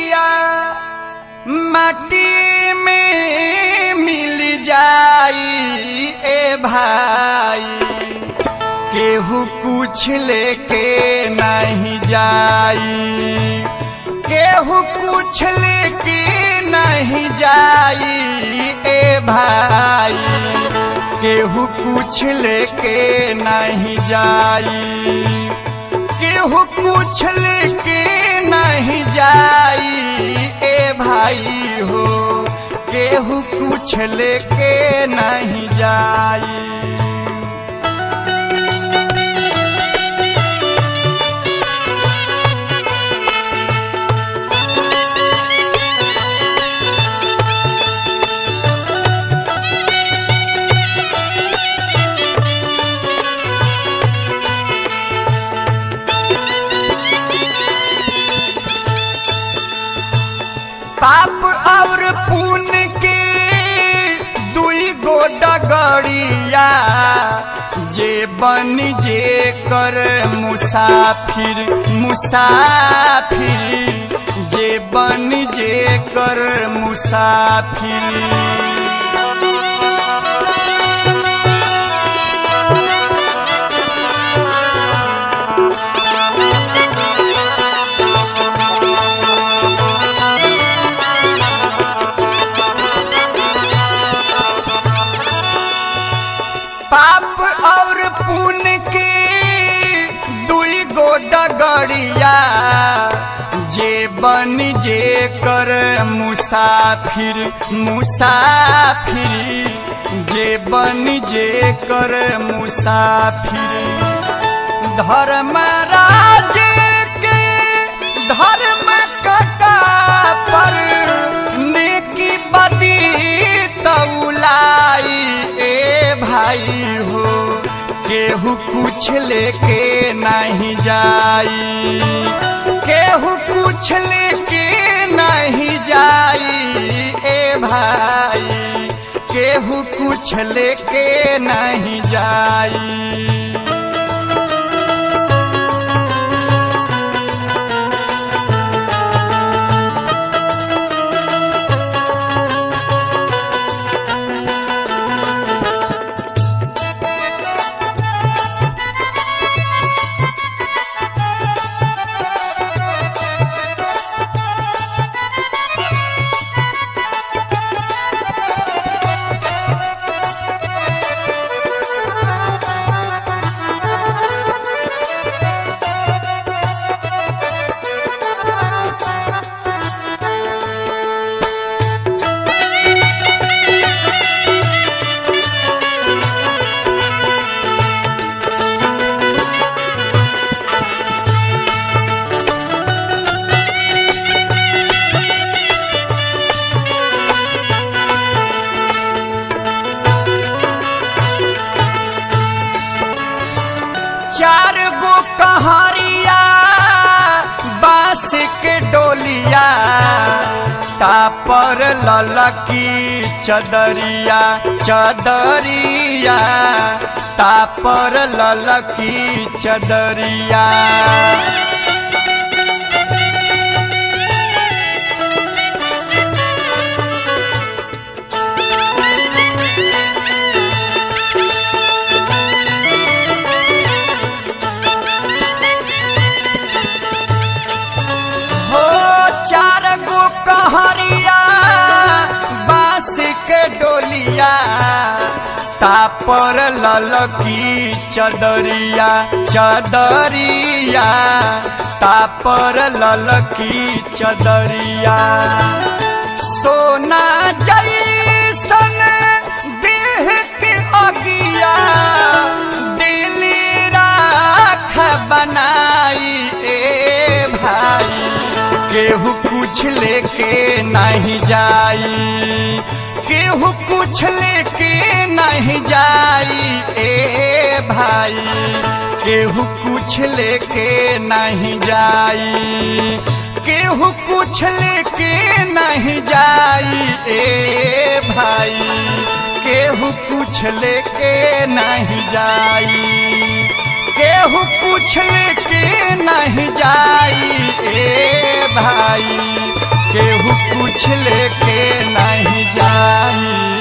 नगरिया माटी में मिल जाई ए भाई, केहू कुछ लेके नहीं जाई, केहू कुछ लेके नहीं जाई ए भाई, केहू कुछ लेके नहीं जाई, केहू कुछ लेके नहीं जाई ए भाई हो, केहू कुछ लेके नहीं जाई। पाप और पुण्य के दुई गो डगड़िया, जे बन जे कर मुसाफिर मुसाफिर, जे बन जे कर मुसाफिर। पाप और पुण्य के दुई गो डगड़िया, जे बन जे कर मुसाफिर मुसाफिर, जे बन जे कर मुसाफिर। धर्मराज के धर्म कटा पर नेकी बदी तौलाई ए भाई हो, केहू कुछ लेके नहीं जाई, केहू कुछ लेके नहीं जाई ए भाई, केहू कुछ लेके नहीं जाई। चार गो कहरिया बांस के डोलिया, तापर ललकी चदरिया चदरिया, तापर ललकी चदरिया। चार गो कहरिया बांस के डोलिया, तापर ललकी चदरिया चदरिया, तापर ललकी चदरिया। सोना जैसन देह के अगिया, दिली राख बनाई ए भाई, केहू कुछ लेके नहीं जाई, केहू कुछ लेके नहीं जाई ए भाई, केहू कुछ लेके नहीं जाई, केहू कुछ लेके नहीं जाई ए भाई, केहू कुछ लेके नहीं जाई, केहू कुछ लेके नहीं जाई ए भाई। केहू कुछ लेके नहीं जाई।